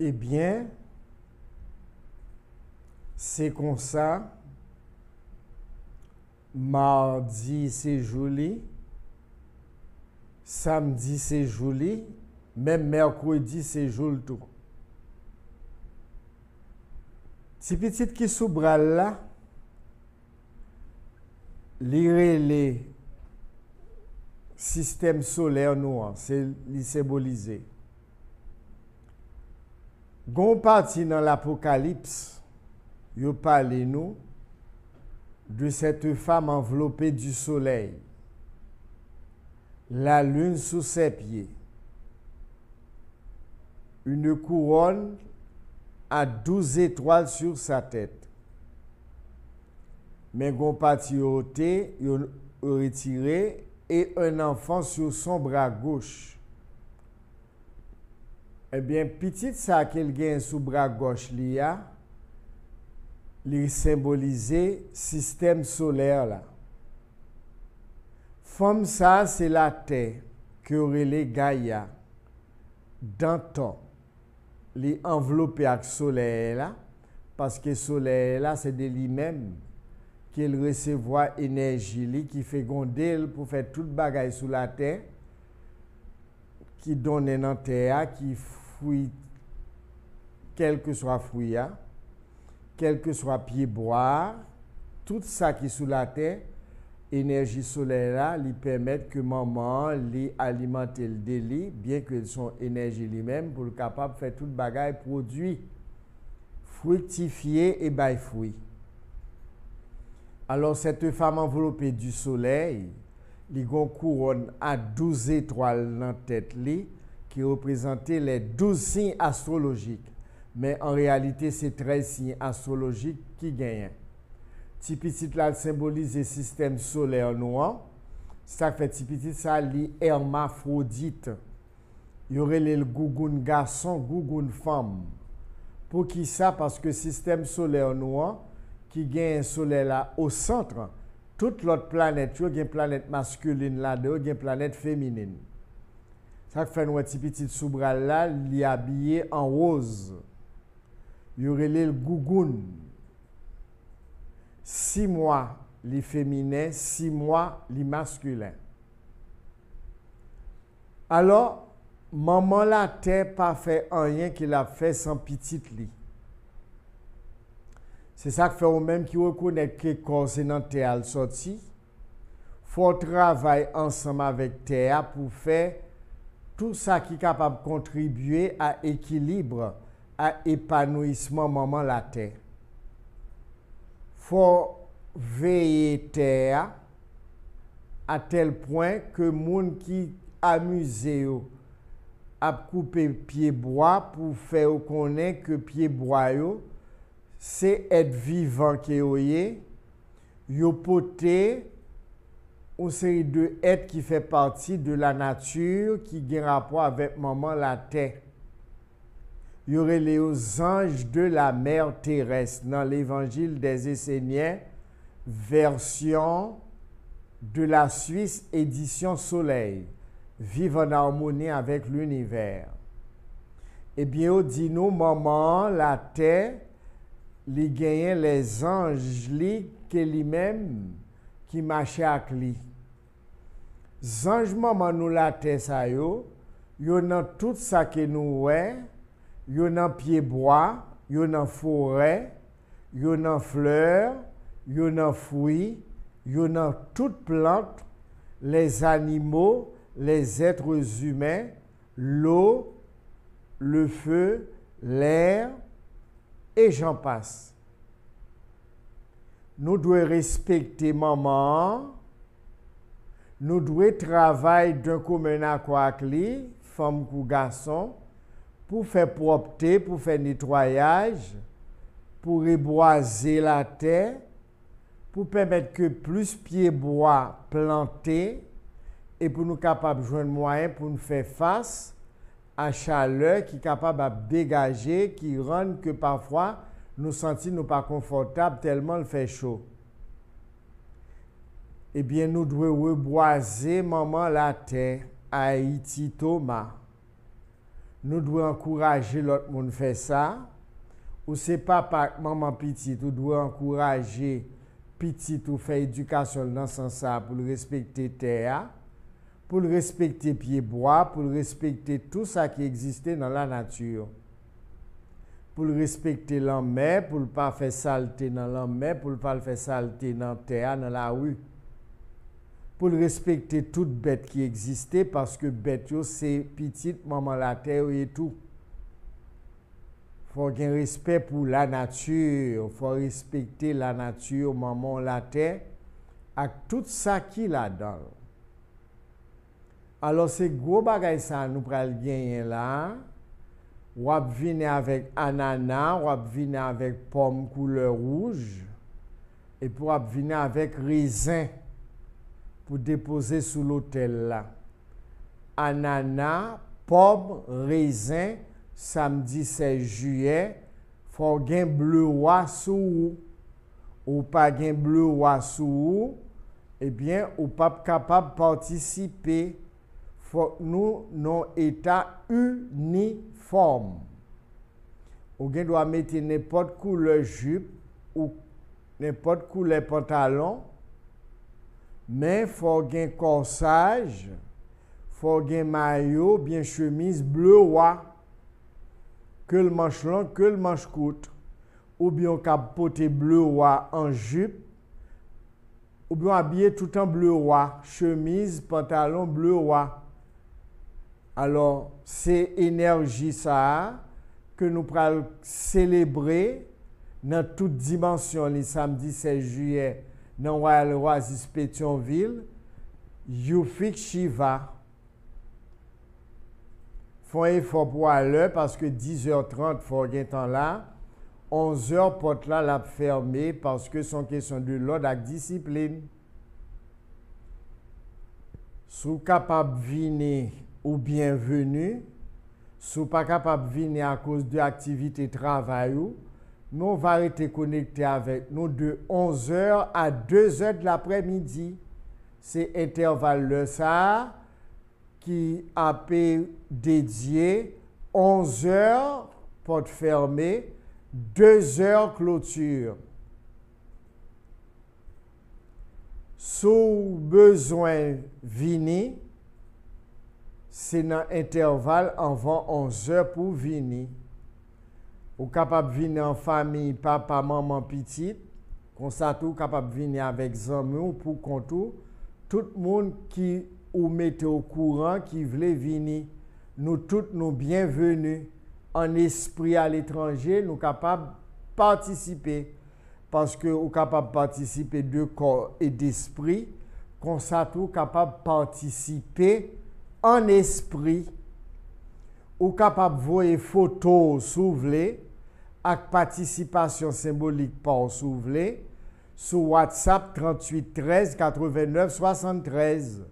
Eh bien, c'est comme ça. Mardi, c'est joli. Samedi, c'est joli. Même mercredi, c'est joli tout. Si petit qui sous bras là, les système solaire noir, c'est symbolisé. Gon parti dans l'Apocalypse, yo parle nous de cette femme enveloppée du soleil, la lune sous ses pieds, une couronne à 12 étoiles sur sa tête. Mais gon parti ôté, yo retiré et un enfant sur son bras gauche. Eh bien, petit ça qu'il gagne sous bras gauche li symboliser système solaire là. Femme ça c'est la terre que relè Gaïa dans temps. Li enveloppé avec soleil là parce que soleil là c'est de lui-même qu'il recevoir énergie li qui fait gondel pour faire toute bagaille sous la terre qui donne dans terre qui fruit quel que soit fruit quel que soit pied bois, tout ça qui est sous la terre, énergie solaire là, lui permettre que maman lui alimenter le délit, bien que son énergie lui-même pour le capable de faire toute bagaille produit, fructifier et bail fruit. Alors cette femme enveloppée du soleil, li gon couronne à 12 étoiles dans tête li, qui représentait les 12 signes astrologiques. Mais en réalité, c'est 13 signes astrologiques qui gagnent. Ti petit là symbolise le système solaire noir. Ça fait ti petit ça li hermaphrodite. Il y aurait le gougoun garçon, gougoun femme. Pour qui ça? Parce que système solaire noir qui gagne un soleil là au centre, toute l'autre planète, il y a une planète masculine là-dedans, il y a une planète féminine. Ça fait un petit petit sous-bras là, li habillé en rose. Il y aurait le gougoun. 6 mois les féminins, 6 mois les masculins. Alors, maman la terre pas fait rien qu'il a fait sans petite lit. C'est ça que fait au même qui reconnaît que corps c'est dans terre sorti. Faut travailler ensemble avec terre pour faire tout ça qui est capable de contribuer à l'équilibre, à l'épanouissement maman la terre. Faut veiller terre à tel point que moun qui amusé à couper pied bois pour faire connaître que pied bois c'est être vivant qui est yo poté une série de êtres qui fait partie de la nature qui a rapport avec maman la terre. Il y aurait les anges de la mer terrestre dans l'évangile des Esséniens, version de la Suisse, édition Soleil, vivre en harmonie avec l'univers. Eh bien, on dit nous, maman, la terre, li gagne les anges li que lui-même qui marchait avec lui. Ange maman nous la terre ça yo dans tout ça que nous ouais. Yo nan pied bois, yo nan forêt, yo nan fleurs, yo nan fruits, yo nan toute plante, les animaux, les êtres humains, l'eau, le feu, l'air, et j'en passe. Nous devons respecter maman, nous devons travailler d'un commun accord avec lui, femme ou garçon, pour faire propreté, pour faire nettoyage, pour reboiser la terre, pour permettre que plus pieds bois plantés et pour nous capables de joindre moyen pour nous faire face à la chaleur qui est capable de dégager, qui rend que parfois nous sentons pas confortables tellement il fait chaud. Eh bien, nous devons reboiser maman la terre, Haïti Thomas. nous devons encourager l'autre monde à faire ça. Ou c'est papa, maman petit, nous devons encourager petit ou faire éducation dans ce sens pour respecter terre, pour respecter pied bois, pour respecter tout ça qui existait dans la nature. Pour respecter l'homme, pour ne pas faire saleté dans l'homme, pour ne pas faire saleté dans la terre, dans la rue. Pour respecter toute bête qui existait, parce que bête, c'est petite, maman la terre et tout. Il faut qu'il y ait un respect pour la nature, il faut respecter la nature, maman la terre, avec tout ça qui est là-dedans. Alors, c'est gros bagay ça, nous pral gagner là. Ou venir avec ananas, ou venir avec pomme couleur rouge, et pour venir avec raisin pour déposer sous l'autel là. Ananas, pomme, raisin, samedi 16 juillet, faut gain bleu roi sous ou pas gain bleu roi sous, eh bien, ou pas capable de participer. Faut nous non état uniforme. Ou bien doit mettre n'importe couleur jupe ou n'importe couleur pantalon, mais faut gain corsage, faut gain maillot, bien chemise bleu roi, que le manche long, que le manche courte, ou bien capote bleu roi en jupe, ou bien habillé tout en bleu roi, chemise, pantalon bleu roi. Alors, c'est énergie ça que nous pourrons célébrer dans toute dimension le samedi 16 juillet dans Royal Oasis Pétionville. Yufik Shiva. Font un effort pour aller parce que 10h30 faut gagner temps là. 11h porte là la fermée parce que c'est une question de l'ordre et discipline. Sous capable de venir ou bienvenue, si pas capable de venir à cause de l'activité travail, nous on va rester connecté avec nous de 11h à 2h de l'après-midi. C'est intervalle ça qui a été dédié 11h porte fermée, 2h clôture. Sous besoin venir, c'est dans l'intervalle avant 11h pour venir. Ou capable de venir en famille, papa, maman, petite. Comme ça, tout capable de venir avec amis ou pour contour. Tout le monde qui ou mettez au courant, qui voulait venir. Nous tous, nous bienvenus. En esprit à l'étranger, nous capables de participer. Parce que nous capables de participer de corps et d'esprit. Comme ça, tout capable de participer en esprit, ou capable de voir photos souvlées avec participation symbolique par souvlé sur WhatsApp 38 13 89 73.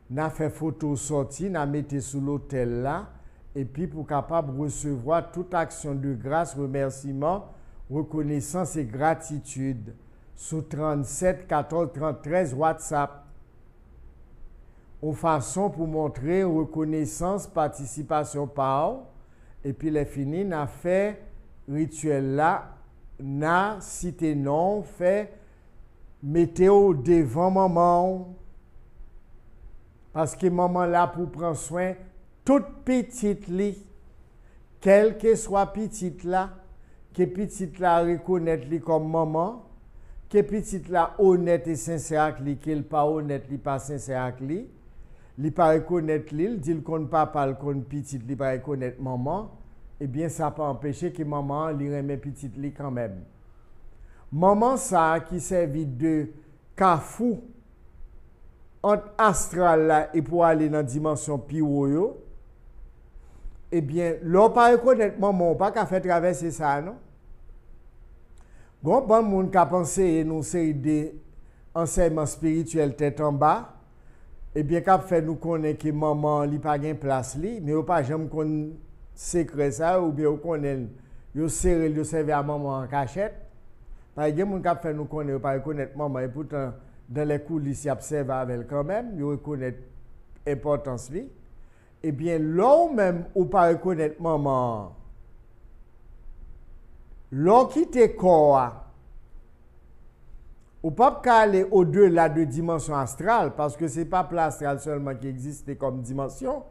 N'a fait photo sortie, n'a mis sous l'hôtel là, et puis pour capable recevoir toute action de grâce, remerciement, reconnaissance et gratitude sur 37 14 33 WhatsApp. Une façon pour montrer reconnaissance, participation par, et puis les fini, n'a fait rituel là, n'a cité non, fait météo devant maman, parce que maman là pour prendre soin toute petite li, quelle que soit petite là, que petite là reconnaître li comme maman, que petite là honnête et sincère avec li, qu'elle pas honnête, li pas sincère avec li. Li pas reconnaître l'île, dit qu'on pas parle qu'on petite, li pas reconnaître maman, eh bien ça peut empêcher que maman li remet petite li quand même. Maman ça qui servi de cafou entre astral là et pour aller dans dimension piwo, eh bien l'on pas reconnaître maman, pas qu'à faire traverser ça non. Bon monde qui a pensé nous série de enseignement spirituel tête en bas. Eh bien, quand fait nous connaître que maman n'a pas de place, mais on pas jamais qu'on secret ça, ou bien on connaît, yo serré le servi à maman en cachette. Par exemple, quand fait nous connaître, pas reconnaître maman, et pourtant, dans les coulisses, il observe avec elle quand même, il reconnaît l'importance. eh bien, là ou même ou pas reconnaître maman, là qui te corps, ou pas aller au-delà de dimension astrale, parce que ce n'est pas plan astral seulement qui existe comme dimension.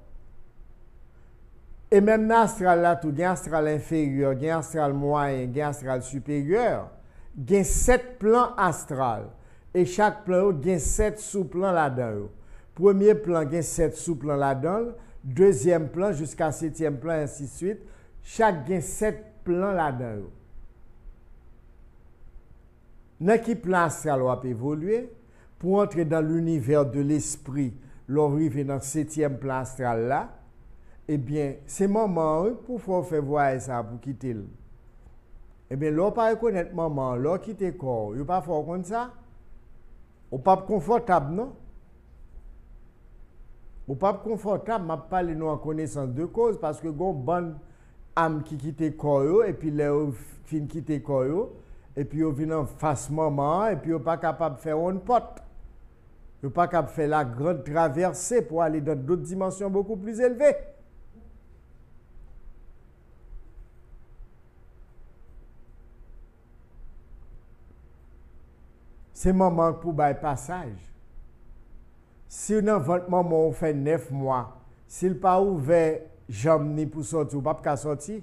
Et même l'astral là, tout, il y a astral inférieur, il y a astral moyen, il y a astral supérieur, il y a 7 plans astrales. Et chaque plan, il y a 7 sous-plans là-dedans. Premier plan, il y a 7 sous-plans là-dedans. Deuxième plan jusqu'à 7e plan, ainsi de suite. Chaque il y a 7 plans là-dedans. Dans quel plan astral on peut évoluer pour entrer dans l'univers de l'esprit, l'on arrive dans le 7e plan astral là, eh bien, c'est maman pour faire voir ça, pour quitter. Eh bien, l'on pas reconnaître maman, l'on quitte le corps, il pas faire comme ça. Ou pas confortable, non? Ou pas confortable, je parle nous en connaissance de cause, parce que gon bonne âme qui quitte le corps, et puis les fin quitte le corps, et puis ils viennent en face maman, et puis ils sont pas capable de faire une porte. Ils sont pas capable de faire la grande traversée pour aller dans d'autres dimensions beaucoup plus élevées. C'est maman pour bailler passage. Si dans votre maman on fait 9 mois, s'il pas ouvert jambe ni pour sortir, ou pas sortir,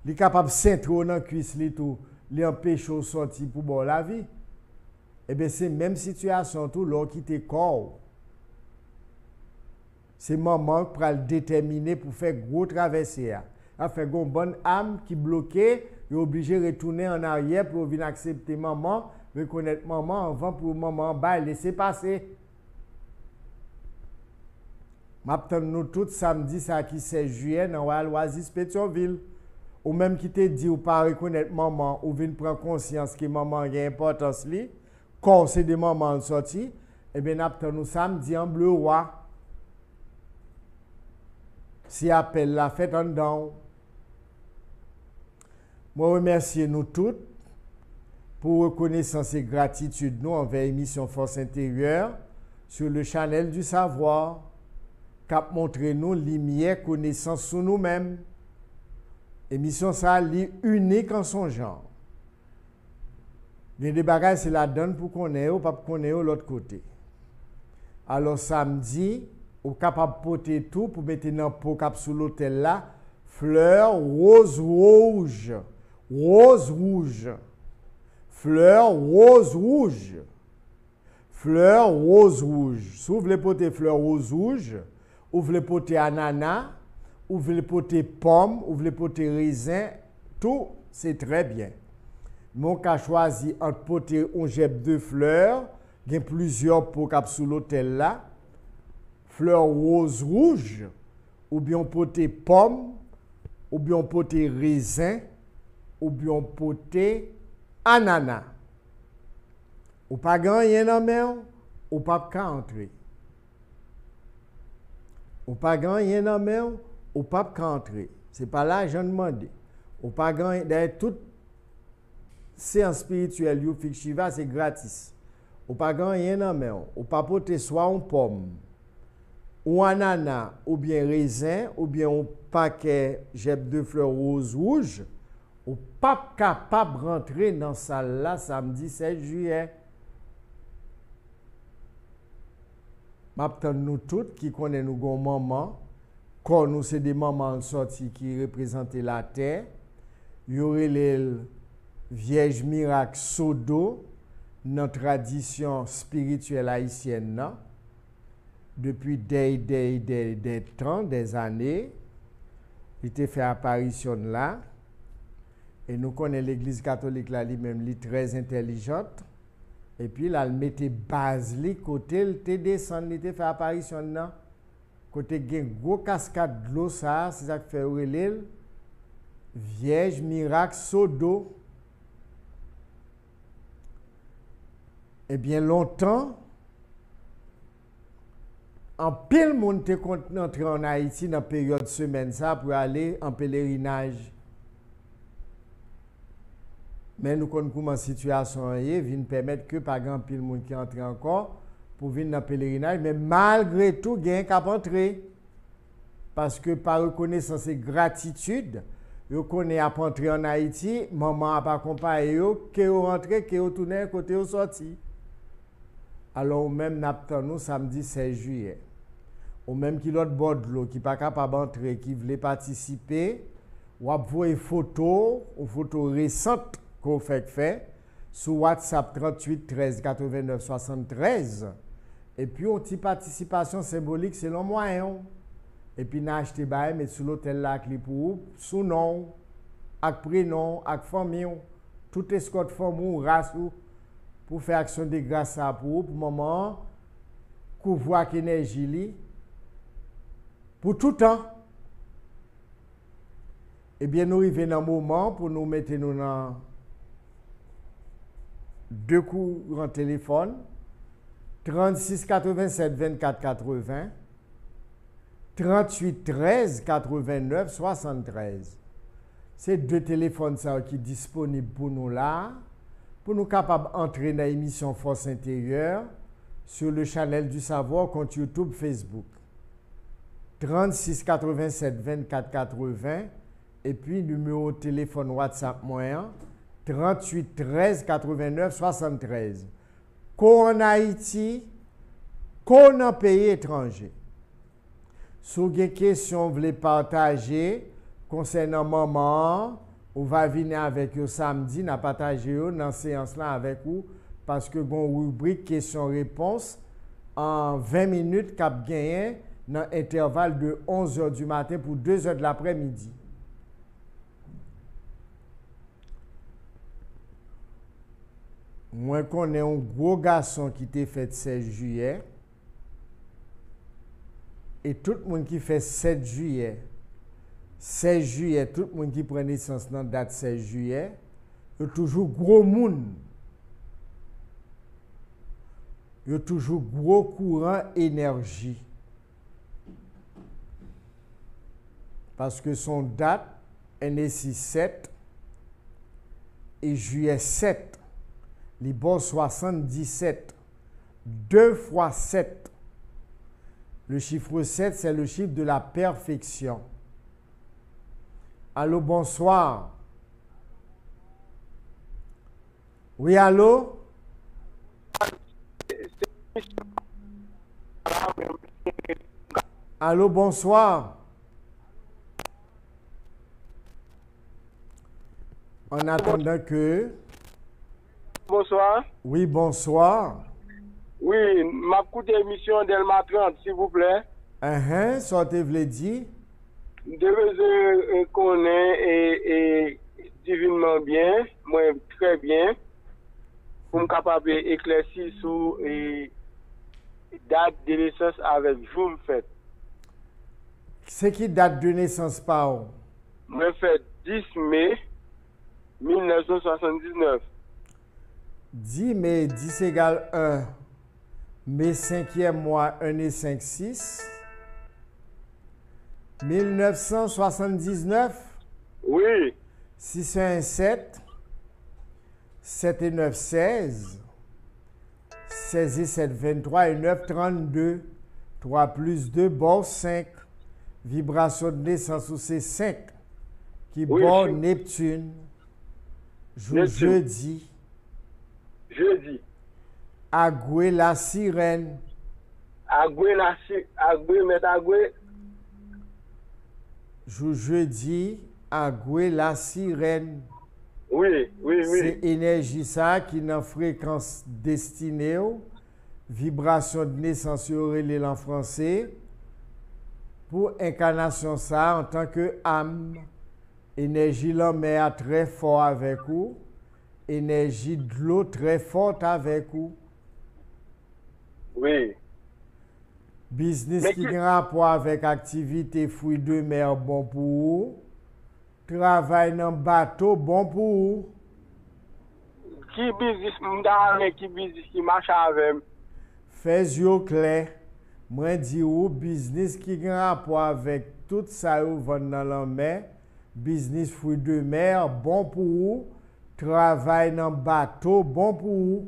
il est capable de s'intro dans la cuisse, il empêche de sortir pour bon la vie. Eh bien, c'est même situation tout l'on qui te corps. C'est maman qui va le déterminer pour faire gros traversée. Il fait une bonne âme qui est bloquée, il est obligé de retourner en arrière pour venir accepter maman, reconnaître maman avant pour maman laisser passer. Maintenant, nous tous samedi, ça qui 16 juillet, dans l'Oasis Pétionville. Ou même qui te dit ou pas reconnaître maman, ou vient prendre conscience que maman a une importance, quand c'est des mamans sortis, eh bien, nous samedi en bleu roi. Si appelle la fête en dedans. Moi, remercie nous toutes pour reconnaissance et gratitude nous envers l'émission Force Intérieure sur le channel du savoir, qui a montré nous lumière, connaissance sur nous-mêmes. Émission ça est unique en son genre. Les bagages c'est la donne pour qu'on ait ou pas pour qu'on ait l'autre côté. Alors samedi, on est capable de porter tout pour mettre dans le pot cap sous l'hôtel là, fleurs rose rouge, rose rouge, fleurs rose rouge, fleurs rose rouge. Si vous voulez porter fleurs rose rouge, vous voulez porter ananas, ou vous voulez porter pomme, ou vous voulez porter raisin, tout, c'est très bien. Mon cas choisi entre porter un jeb de fleurs, il y a plusieurs pots cap sous l'hôtel là, fleurs rose rouge, ou bien porter pomme, ou bien porter raisin, ou bien porter ananas. Ou pas gagner dans main, ou pas entrer. Ou pas gagner dans main, ou pas entrer. Ce n'est pas là que je demande. Ou pas gagner. D'ailleurs, toute séance spirituelle, Shiva, c'est gratis. Ou pas gagner dans main. Ou pas porter soit une pomme, ou un ananas, ou bien raisin, ou bien un paquet de fleurs rose rouge. Ou pas capable de rentrer dans cette salle là samedi 16 juillet. Maintenant, nous toutes qui connaissons nos mamans, quand nous c'est des mamans sorties qui représentent la terre, il y aurait les Vierge Miracle Sodo, notre tradition spirituelle haïtienne, non? Depuis des temps, des années, il était fait apparition là. Et nous connaissons l'Église catholique là, lui-même, elle est très intelligente. Et puis là, elle mettait base, côté, elle te descend, elle te fait apparition là. Côté une gros cascade de l'eau, ça, c'est ça qui fait l'île. Vierge Miracle Sodo. Eh bien, longtemps, en pile monde te entré en Haïti dans la période de semaine ça pour aller en pèlerinage. Mais nous connaissons comment la situation est, vient permettre que pas grand pile monde qui entre encore pour venir dans le pèlerinage, mais malgré tout, il y a un cap entrer. Parce que par reconnaissance et gratitude, vous connaissez à entrer en Haïti, maman a pas accompagné vous, que vous rentrez, que vous tournez, côté vous sorti. Alors, même nous samedi 16 juillet. Ou même qui l'autre bord de l'eau, qui n'est pas capable d'entrer, qui voulait participer, ou envoyer photo, une photo récente qu'on fait, sur WhatsApp 38 13 89 73. Et puis, on petite participation symbolique selon moyen. Et puis, nous acheté bail, mais sur l'hôtel là, pour sous nom, avec prénom, avec famille, tout escorte famille, race, pour faire action de grâce à pour moment, couvrir avec énergie, pour tout temps. Eh bien, nous arrivons dans un moment pour nous mettre nous dans deux coups en téléphone. 36 87 24 80, 38 13 89 73. C'est deux téléphones ça, qui sont disponibles pour nous là, pour nous capables d'entrer dans l'émission Force Intérieure sur le channel du savoir compte YouTube, Facebook. 36 87 24 80 et puis numéro de téléphone WhatsApp moyen 38 13 89 73. Qu'on en Haïti, qu'on en pays étranger. Si vous avez des questions, vous voulez partager concernant maman, on va venir avec vous samedi, nous partager dans la séance là avec vous parce que vous rubrique questions-réponses en 20 minutes cap gagné dans l'intervalle de 11h du matin pour 2h de l'après-midi. Moi, connais un gros garçon qui était fait 16 juillet. Et tout le monde qui fait 7 juillet, 16 juillet, tout le monde qui prend naissance dans la date 16 juillet, il y a toujours gros monde. Il y a toujours gros courant énergie. Parce que son date est né 7 et juillet 7. Les bons 77. 2 fois 7. Le chiffre 7, c'est le chiffre de la perfection. Allô, bonsoir. Oui, allô? Allô, bonsoir. En attendant que... Bonsoir. Oui, bonsoir. Oui, ma coûte émission Delma 30, s'il vous plaît. Sortez, vous dit. Je connais et divinement bien, moi très bien, pour me capable d'éclaircir sur date de naissance avec vous, me fait. C'est qui date de naissance par où? Me fait 10 mai 1979. 10 mai, 10 égale 1. Mai 5e mois, 1 et 5, 6. 1979. Oui. 6 et 1, 7. 7 et 9, 16. 16 et 7, 23 et 9, 32. 3 plus 2, bon 5. Vibration de naissance, c'est 5. Qui oui, bon Neptune. Jeudi. Jeudi. Agoué la sirène. Agoué met Agoué. Jeudi, Agoué la sirène. Oui. C'est énergie ça qui est dans fréquence destinée. Vibration de naissance en français. Pour incarnation ça en tant que âme. Énergie l'homme est très fort avec vous. Énergie de l'eau très forte avec vous. Oui. Business qui a rapport avec activité fruits de mer bon pour vous. Travail dans bateau bon pour vous. Qui business qui marche avec? Fais yeux clair. Moi dis ou business qui a rapport avec tout ça vous vend dans la mer. Business fruits de mer bon pour vous. Travail dans bateau bon pour vous.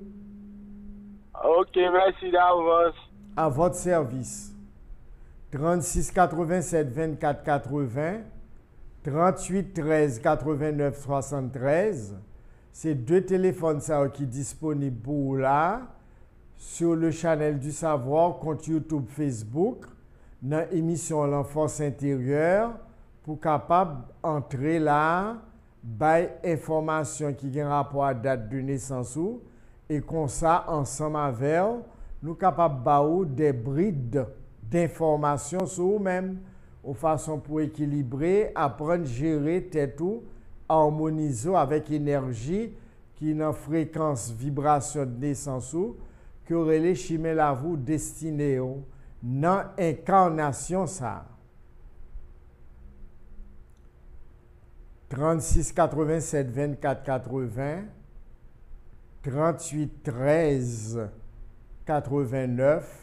Ok, merci d'avance. À votre service. 36 87 24 80, 38 13 89 73. C'est deux téléphones ça, qui sont disponibles pour là, sur le channel du savoir, compte YouTube, Facebook, dans l'émission L'Enfance intérieure, pour capable entrer là, bail information qui a rapport à date de naissance ou, et comme ça, ensemble avec nous capables de des brides d'informations sur nous-mêmes, de façon pour équilibrer, apprendre à gérer tête ou, harmoniser avec énergie qui est en fréquence vibration de naissance ou, que relais chimé la vous destiné dans incarnation ça. 36 87 24 80, 38 13 89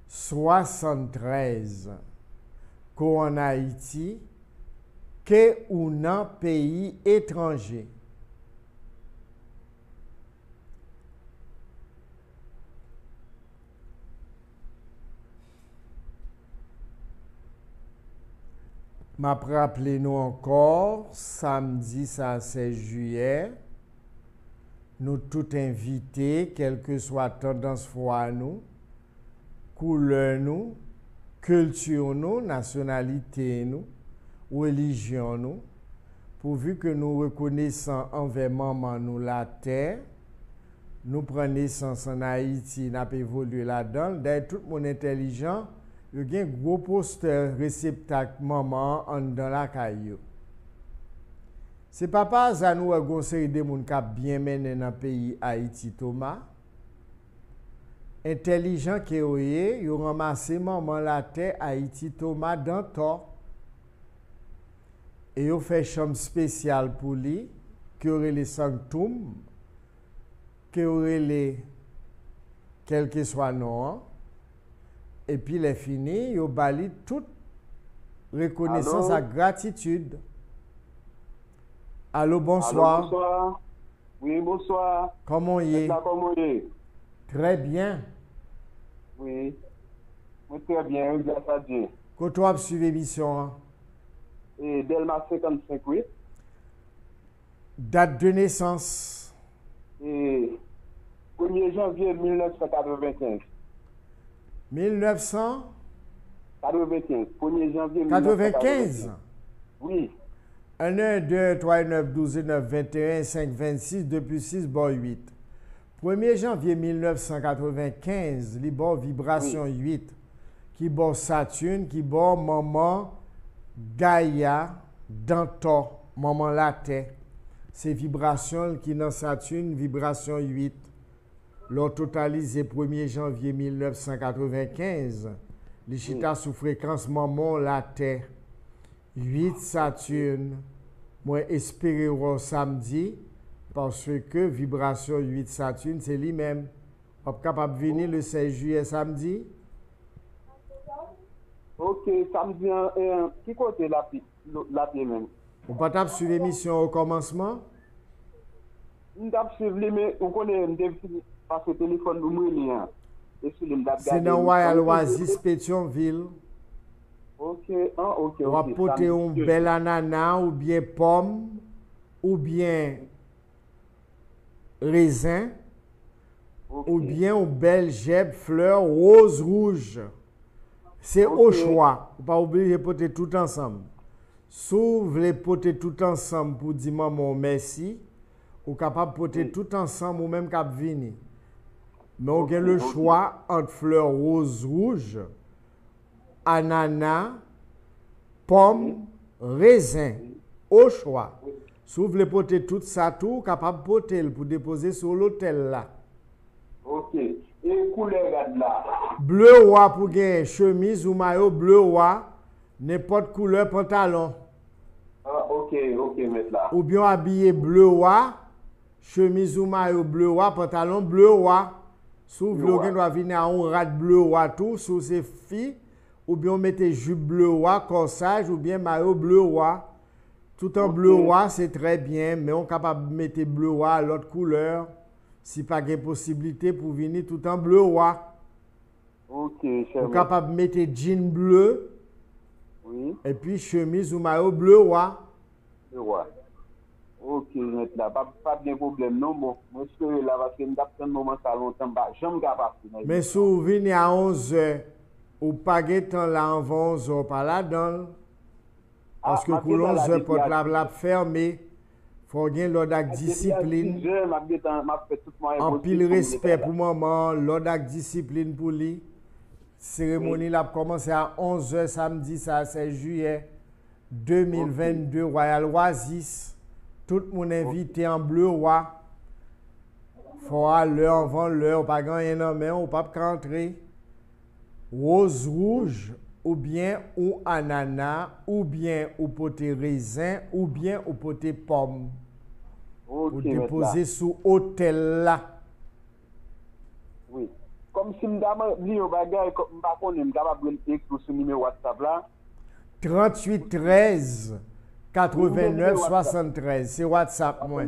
73. Qu'en en Haïti, que ou dans pays étranger. M'a rappelé nous encore, samedi, ça 16 juillet, nous tous invités, quelle que soit tendance foi nous, couleur nous, culture nous, nationalité nous, religion nous, pourvu que nous reconnaissons envers maman nous la terre, nous prenons naissance en Haïti, nous avons évolué là-dedans, d'ailleurs tout le monde intelligent, il y a un gros poster réceptacle maman dans la caillou. C'est pas par hasard nous avons une série de gens qui ont bien mené dans le pays Haïti, Thomas. Intelligent que vous avez, ils ont ramassé maman la terre Haïti, Thomas dans le temps. Et ils ont fait une chambre spéciale pour lui, qui aurait les sanctum, qui aurait les, quel que soit le nom. Et puis, il est fini, il a toute reconnaissance et gratitude. Allô, bonsoir. Allô, bonsoir. Oui, bonsoir. Comment y est? Comment y est? Très bien. Oui. Très bien, grâce à Dieu. Quand tu as suivi l'émission? Hein? Et Delma 55, oui. Date de naissance? Et 1er janvier 1995. 1995. 1er janvier 1995. Oui. 1, 1, 2, 3, 9, 12, 9, 21, 5, 26, 2 plus 6, bon 8. 1er janvier 1995, les bon vibration oui. 8, qui bon Saturne, qui bon maman Gaïa, Danton, maman la terre. C'est vibration qui dans Saturne, vibration 8. L'on totalise 1er janvier 1995, les chita sous fréquence maman la terre. 8 Saturne, moi espérer au samedi, parce que vibration 8 Saturne, c'est lui-même. On est capable de venir le 16 juillet samedi? Ok, samedi, qui côté la pied même? On peut taper sur l'émission au commencement? On tape sur mais on connaît parce que le téléphone nous lien. C'est dans Royal Oasis, Pétionville. Ok, ok. On va porter un bel ananas, ou bien pomme, ou bien raisin, okay. Ou bien un bel gèbe, fleur, rose, rouge. C'est okay. Au choix. Vous pas oublier de porter tout ensemble. Si vous voulez porter tout ensemble pour dire maman merci, vous êtes capable de porter tout ensemble ou même cap venir. Mais on a le choix entre fleurs rose rouge, ananas, pomme, raisin. Au choix. Si vous voulez porter tout ça, tout capable de porter pour déposer sur l'hôtel là. Ok. Et couleur là? Bleu roi pour gagner chemise ou maillot bleu roi, n'importe couleur pantalon. Ah, ok, maître là. Ou bien habillé bleu roi, chemise ou maillot bleu roi, pantalon bleu roi. Si vous voulez doit venir à un rat bleu roi tout, sous ces filles, ou bien mettez jupe bleu roi, corsage, ou bien maillot bleu roi. Tout en bleu roi, c'est très bien, mais on est capable de mettre bleu roi à l'autre couleur, si pas de possibilité pour venir tout en bleu roi. Ok, Ou cher maître. capable de mettre jean bleu Oui, et puis chemise ou maillot bleu roi. je vois. Ok, maître là, pas de problème, non, bon. Moi, je suis là parce que je suis un moment ça longtemps, bah, j'aime capable. Mais si vous venez à 11h, ou pas temps là avant 11h, pas là-dedans. Parce que pour 11h, porte la fermée. Il faut gagner l'ordre avec discipline. En pile respect pour maman, l'ordre avec discipline pour lui. Cérémonie a commencé à 11h samedi, ça 16 juillet 2022, Royal Oasis. Tout le monde invité en bleu roi. Faut à l'heure avant l'heure, pas gagner non mais on pas rentrer. Rose rouge ou bien ou ananas ou bien ou poté raisin ou bien ou poté pomme. Pour déposer sous hôtel là. Oui. Comme si je dis au bagage, je ne suis pas capable d'écrire ce numéro WhatsApp là. 38 13 89 73. C'est WhatsApp, moi.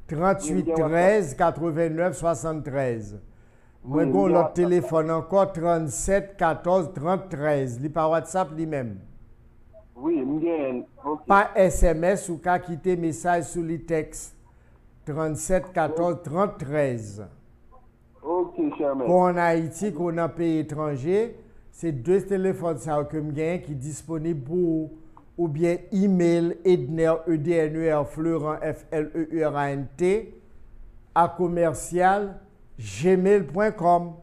38 13 89 73. Moi, j'ai l'autre téléphone encore 37 14 33. Il pas WhatsApp lui-même. Oui, pas SMS ou qu'à quitter message sur les textes. 37 14 33. Ok, cher maître. Pour en Haïti, qu'on a pays étranger, c'est deux téléphones ça que j'ai qui sont disponibles pour ou bien email Edner EDNER Florent FLEURANT à commercial gmail.com.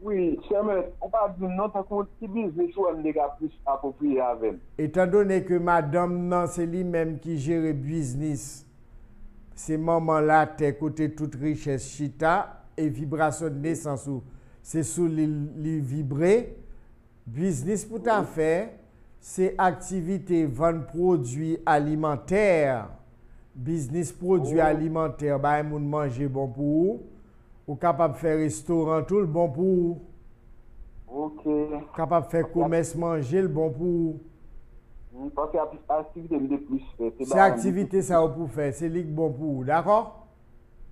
Oui, cher maître, on parle d'une autre qui business ou un dégât plus approprié avec. Étant donné que madame non, c'est lui-même qui gère le business. Ces moments-là, t'es côté toute richesse chita et vibration de naissance ou c'est sous les vibrer. Business pour ta faire, c'est activité vendre produits alimentaires. Business produits alimentaires, bah moun manger bon pour vous. Ou capable de faire restaurant tout le bon pour vous. Ok. Capable de faire commerce manger le bon pour vous. Parce que l'activité de plus. C'est activité ça pour faire, c'est ligue bon pour vous, d'accord?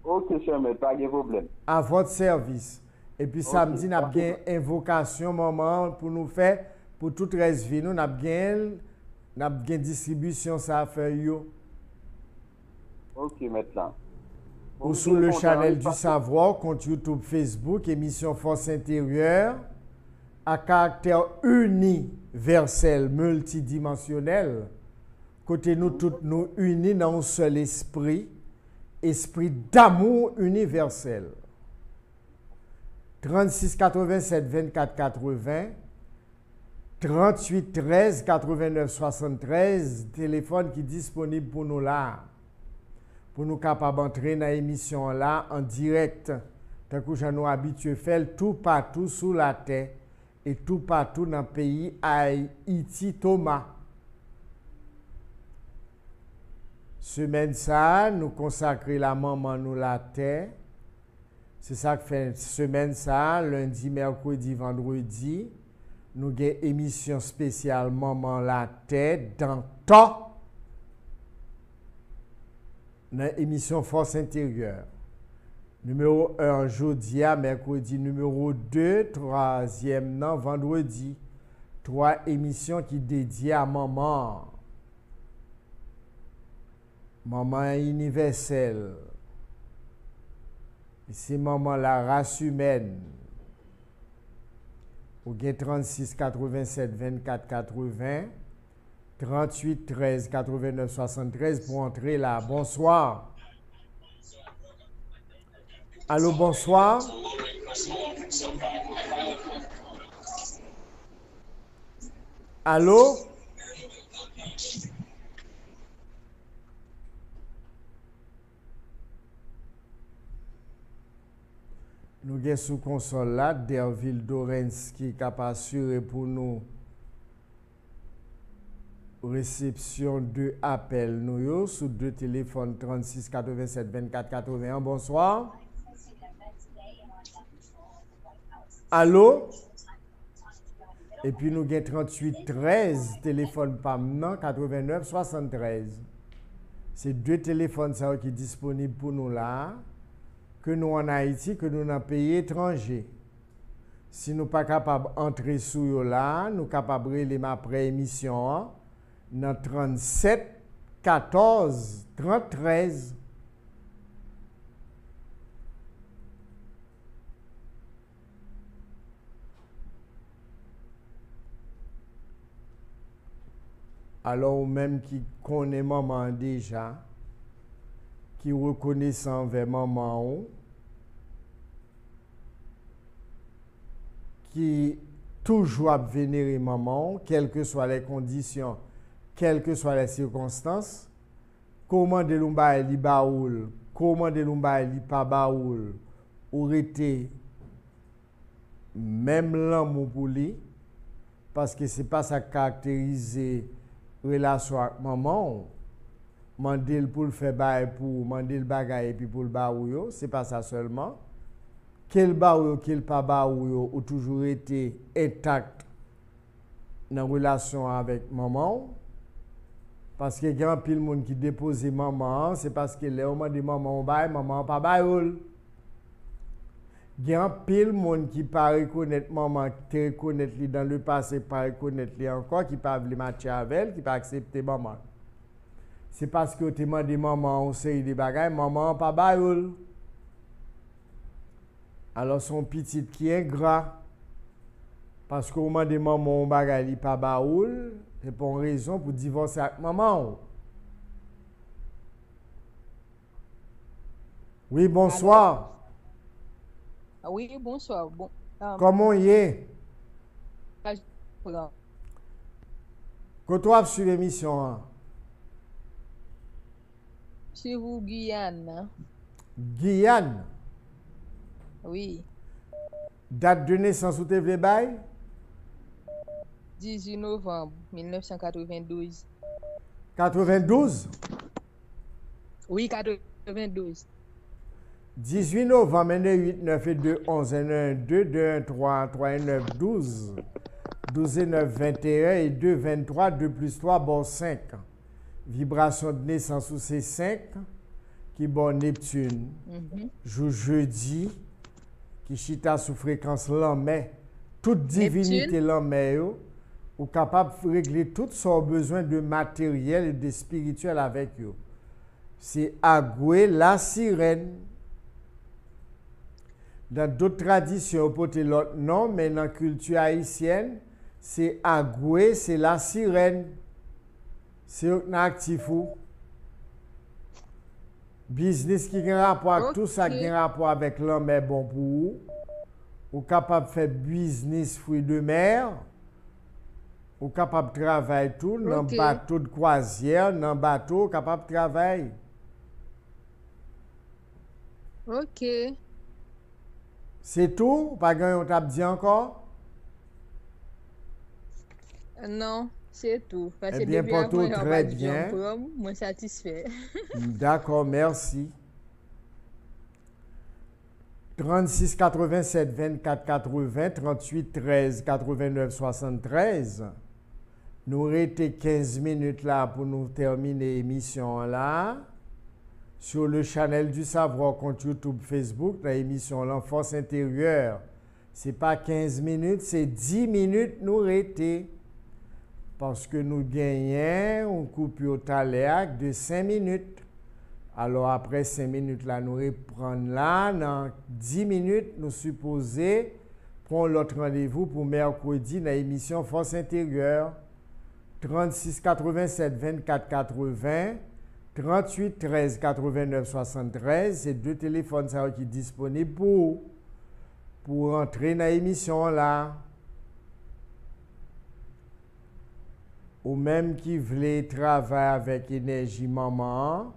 Ok, cher maître, pas de problème. À votre service. Et puis samedi, nous avons une invocation, maman, pour nous faire, pour toute reste vie, nous avons une distribution, ça à faire. Ok, maintenant. Ou sur le channel du savoir, compte YouTube, Facebook, émission Force intérieure, à caractère universel, multidimensionnel. Côté nous, tous nous unis dans un seul esprit, esprit d'amour universel. 36 87 24 80, 38 13 89 73, téléphone qui est disponible pour nous là. Pour nous capables d'entrer dans l'émission là en direct. Tant que nous habitués faire tout partout sous la terre et tout partout dans le pays Haïti Thomas. Semaine ça, nous consacrer la maman nous la terre. C'est ça que fait semaine ça, lundi, mercredi, vendredi. Nous avons une émission spéciale Maman la terre dans temps. Dans l'émission Force intérieure. Numéro 1, jeudi à mercredi. Numéro 2, troisième, non, vendredi. 3 émissions qui dédiées à maman. Maman universelle. C'est maman la race humaine. Ou bien 36 87 24 80. 38 13 89 73 pour entrer là. Bonsoir. Allô, bonsoir. Allô? Nous avons sous console là, Derville Dorensky qui a assuré pour nous réception de appels nous sur deux téléphones 36 87 24 81. Bonsoir. Allô? Et puis nous avons 38 13 téléphone PAM 89 73. C'est deux téléphones ça, qui sont disponibles pour nous là, que nous en Haïti, que nous dans pays étranger. Si nous pas capable d'entrer sous yo là, nous capable de les après émission dans 37 14 33. Alors, même qui connaît maman déjà, qui reconnaissant vers maman, qui toujours a vénéré maman, quelles que soient les conditions, quelles que soient les circonstances, comment de l'umba li baoul, comment de l'umba li pas baoul, aurait été même l'amour pour lui, parce que c'est pas ça caractériser relation avec maman. Mandel pour le faire bail pour mandel bagay et puis pour le baou, c'est pas ça seulement. Quel baou, quel pas baou, ont toujours été intact dans la relation avec maman. Parce que il y a un pile monde qui dépose maman, c'est parce que les moments de maman bail, maman pas bail. Il y a un pile monde qui pas reconnaître maman, qui reconnaître lui dans le passé, pas reconnaître lui encore, qui pas veut matcher avec elle, qui pas accepter maman. C'est parce que tu demandes maman une série de bagages, maman pas bail. Alors son petit qui est ingrat, parce qu'au moment de maman un bagage pas baoul, c'est pour une raison pour divorcer avec maman. Oui, bonsoir. Oui, bonsoir. Bon, Comment y est? Quand tu as suivi l'émission? Chez vous, Guyane. Guyane? Oui. Date de naissance où tu es bail? 18 novembre 1992. 92? Oui, 92. 18 novembre 8 9 et 2 11 1 2 2 1 3 3 1 9 12 12 et 9 21 et 2 23 2 plus 3 bon 5. Vibration de naissance sous c'est 5 qui bon Neptune. Jour jeudi qui chita sous fréquence l'homme, toute divinité l'homme ou capable de régler tout son besoin de matériel et de spirituel avec eux. C'est Agoué la sirène. Dans d'autres traditions, on peut l'autre nom, mais dans la culture haïtienne, c'est Agoué, c'est la sirène. C'est un actif ou. Business qui a rapport avec tout ça qui a rapport avec l'homme est bon pour vous. Ou capable de faire business fruits de mer. Ou capable de travailler tout dans bateau de croisière, dans bateau, capable de travailler. Ok. C'est tout? Pas grand on t'a dit encore? Non, c'est tout. Parce Eh que bien, depuis pour tout, avant, très bien. Moi, satisfait. D'accord, merci. 36 87 24 80 38 13 89 73. Nous restons 15 minutes là pour nous terminer l'émission là. Sur le channel du savoir compte YouTube, Facebook, dans l'émission L'Enfance intérieure. Ce n'est pas 15 minutes, c'est 10 minutes nous restons. Parce que nous gagnons une coupure taléaque de 5 minutes. Alors après 5 minutes là, nous reprenons là. Dans 10 minutes, nous supposons prendre l'autre rendez-vous pour mercredi dans l'émission Force intérieure. 36 87 24 80. 38 13 89 73, c'est deux téléphones qui sont disponibles pour entrer dans l'émission là. Ou même qui voulait travailler avec énergie maman,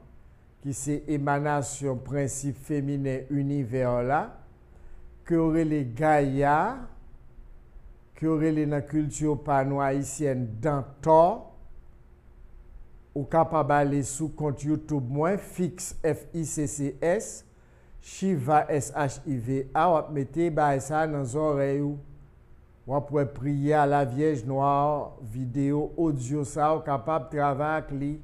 qui c'est émanation principe féminin univers là, que aurait les Gaïa, que aurait les dans la culture pano-haïtienne d'antan. Ou capable d'aller sous compte YouTube moins fixe FICCS Shiva SHIVA ou mettre ça dans les oreilles ou pour prier à la Vierge Noire vidéo audio ça ou capable de travailler avec lui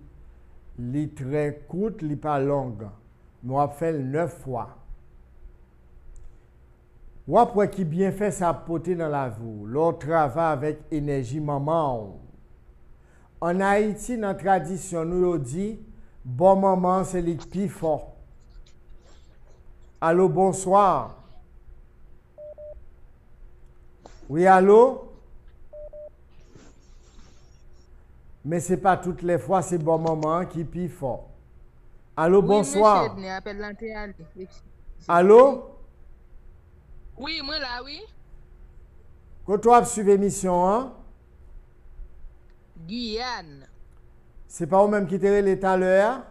li très courte li pas longue nous a fait 9 fois Ou après qui bien fait ça porter dans la vie. L'autre travaille avec énergie maman. En Haïti, dans la tradition, nous dit, bon maman, c'est le plus fort. Allô, bonsoir. Oui, allô? Mais ce n'est pas toutes les fois, c'est bon maman qui est plus fort. Allô, Oui, bonsoir. monsieur, appelle l'antenne. Allô? Oui, moi là, oui. Quand tu as suivi l'émission, hein? Guyane. C'est pas vous-même qui t'es relé tout à l'heure?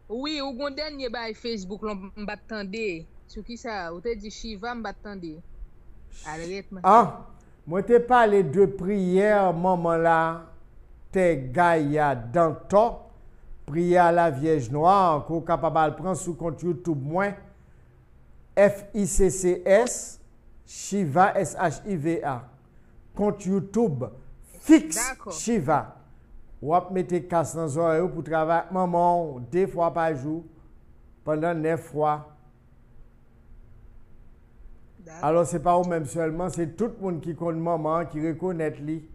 Oui, ou gon dernier bail Facebook, l'on m'attendait. Sur qui ça? Ou te dit Shiva m'attendait. Arrête, ma. Ah, moi t'ai parlé de prière, maman là, t'es Gaïa dans toi, prière à la Vierge Noire, qu'on est capable de prendre sous compte YouTube, moi, FICCS, Shiva, SHIVA, compte YouTube, fixe D'accord. Shiva. Ou ap mette casse dans les oreilles pour travailler avec maman 2 fois par jour, pendant 9 fois. D'accord. Alors, ce n'est pas vous-même seulement, c'est tout le monde qui connaît maman, qui reconnaît lui,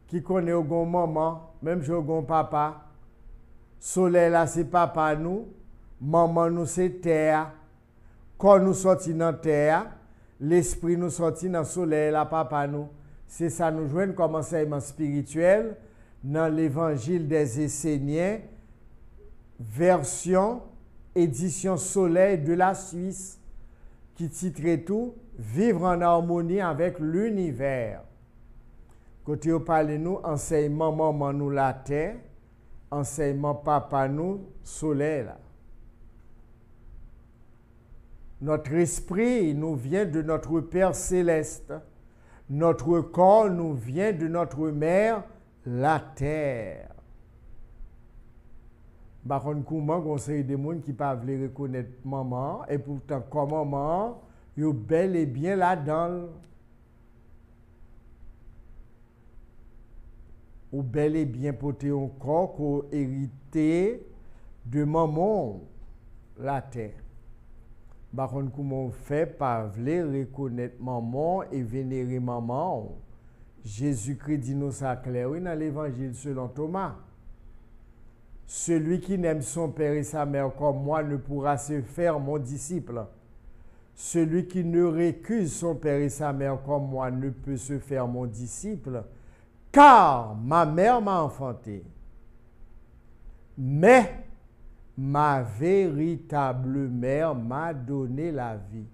qui connaît au gon maman, même si au gon papa. Soleil là, c'est papa nous, maman nous, c'est terre. Quand nous sortis dans terre, l'esprit nous sortit dans le soleil là, papa nous. C'est ça nous joignent comme enseignement spirituel dans l'évangile des Esséniens, version édition Soleil de la Suisse, qui titrait tout Vivre en harmonie avec l'univers. Côté au parle nous, enseignement maman nous la terre, enseignement papa nous soleil là. Notre esprit nous vient de notre Père céleste. Notre corps nous vient de notre mère la terre. Par contre, comment on sait des gens qui ne peuvent pas reconnaître maman, et pourtant, comme maman, ils sont bel et bien là-dedans. Ou bel et bien porté un corps qu'on hérité de maman, la terre. Par contre, comment on fait pas reconnaître maman et vénérer maman? Jésus-Christ dit nous ça clair dans l'évangile selon Thomas. Celui qui n'aime son père et sa mère comme moi ne pourra se faire mon disciple. Celui qui ne récuse son père et sa mère comme moi ne peut se faire mon disciple, car ma mère m'a enfanté. Mais ma véritable mère m'a donné la vie.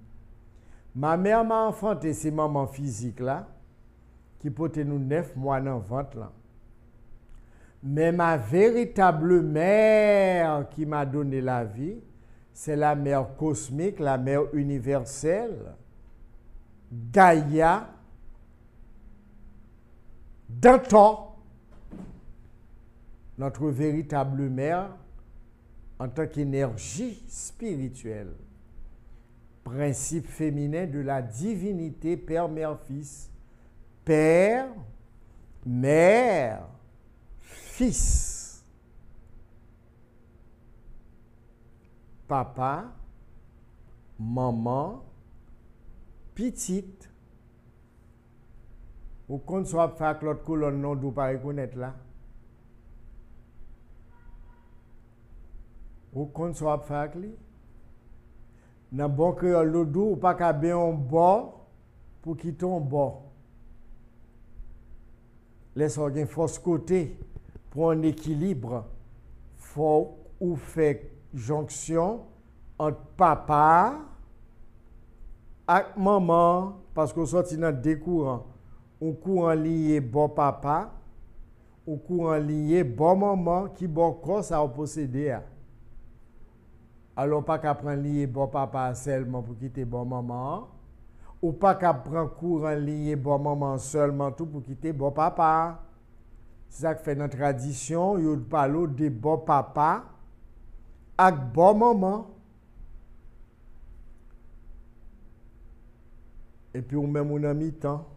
Ma mère m'a enfanté, c'est maman physique là, qui portait nous 9 mois dans le ventre là. Mais ma véritable mère qui m'a donné la vie, c'est la mère cosmique, la mère universelle, Gaïa, Danton, notre véritable mère en tant qu'énergie spirituelle, principe féminin de la divinité Père, Mère, Fils, Père, Mère, Fils, papa, maman, petite. Ou qu'on soit fait avec l'autre colonne, non, d'où pas reconnaître là. Ou qu'on soit fait avec lui. Dans bon créole l'autre, ou pas qu'à bien un bord pour quitter un bord. Laisse un force côté pour un équilibre. Faut ou fait jonction entre papa et maman, parce qu'on sortit dans deux courants. Un courant lié bon papa, un courant lié bon maman qui bon corps ça posséder. Alors pas qu'à prendre lié bon papa seulement pour quitter bon maman, ou pas qu'à prendre courant lié bon maman seulement tout pour quitter bon papa. C'est ça que fait notre tradition, yo parle de bon papa avec bon maman. Et puis on même on a mi-temps.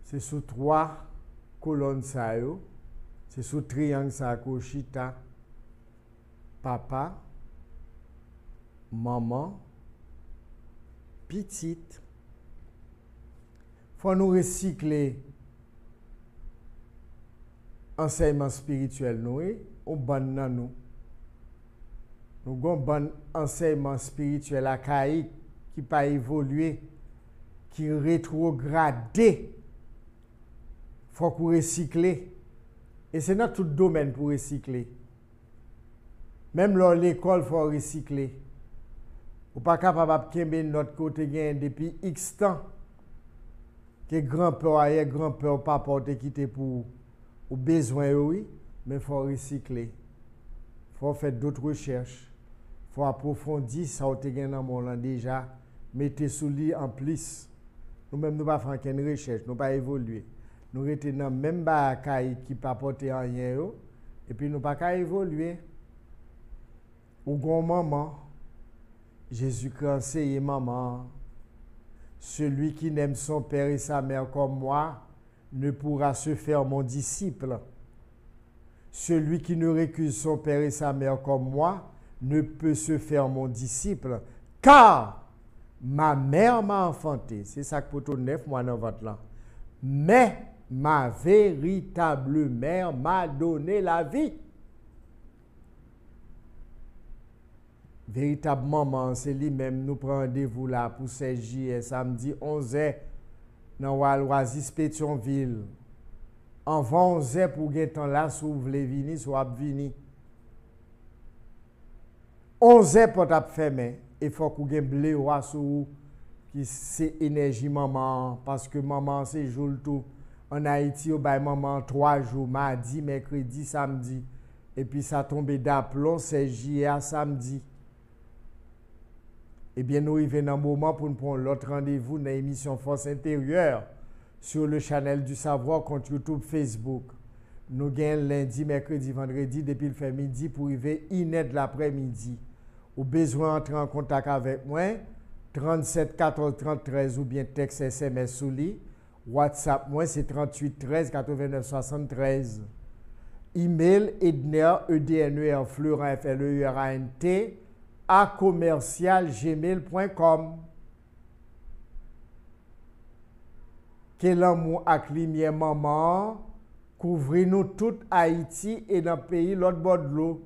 C'est sous 3 colonnes ça yo. C'est sous triangle ça chita. Papa, maman, petite. Faut nous recycler enseignement spirituel nous au bon nan nous. Nous avons un bon enseignement spirituel archaïque qui pas évolué, qui rétrogradé. Faut qu'on recycler. Et c'est dans tout domaine pour recycler. Même dans l'école, il faut recycler. Ou pas capable de kembe notre côté depuis X temps. Que grand-père, arrière-grand-père, papa te quitté pour ou besoin, oui, mais il faut recycler. Il faut faire d'autres recherches. Il faut approfondir ça ou te gen dans mon déjà. Mettez sous lit en plus. Nous-mêmes, nous ne faisons pas de recherche, nous ne pas évoluer. Nous restons dans le même bagaille qui ne pas porter rien. Et puis nous ne pas évoluer. Ou grand maman, Jésus-Christ enseigne maman. Celui qui n'aime son père et sa mère comme moi ne pourra se faire mon disciple. Celui qui ne récuse son père et sa mère comme moi ne peut se faire mon disciple. Car ma mère m'a enfanté. C'est ça que pour 9 mois dans votre là. Mais ma véritable mère m'a donné la vie. Véritable maman, c'est lui-même, nous prenons rendez-vous là pour 16 juillet, samedi 11h, dans Waloisis Pétionville. Avant 11h pour gagner temps là, si vous voulez venir, soit venir. 11h pour taper fermé. Il faut que vous ayez blé ou sous qui c'est énergie maman, parce que maman c'est jour tout. En Haïti, au bail maman 3 jours, mardi, mercredi, samedi. Et puis ça tombe d'aplomb, 16 juillet à samedi. Eh bien, nous arrivons dans un moment pour nous prendre l'autre rendez-vous dans l'émission Force intérieure sur le channel du savoir contre YouTube, Facebook. Nous gagnons lundi, mercredi, vendredi, depuis le fait midi pour arriver inédit l'après-midi. Ou besoin d'entrer en contact avec moi, 37 14 33 ou bien texte SMS sous lit. WhatsApp, moi, c'est 38 13 89 73. Email, Edner, EDNER, Florent, FLEURANT, à commercial-gmail.com. Quel amour ak lumière maman, couvrez-nous toute Haïti et dans le pays l'autre bord de l'eau.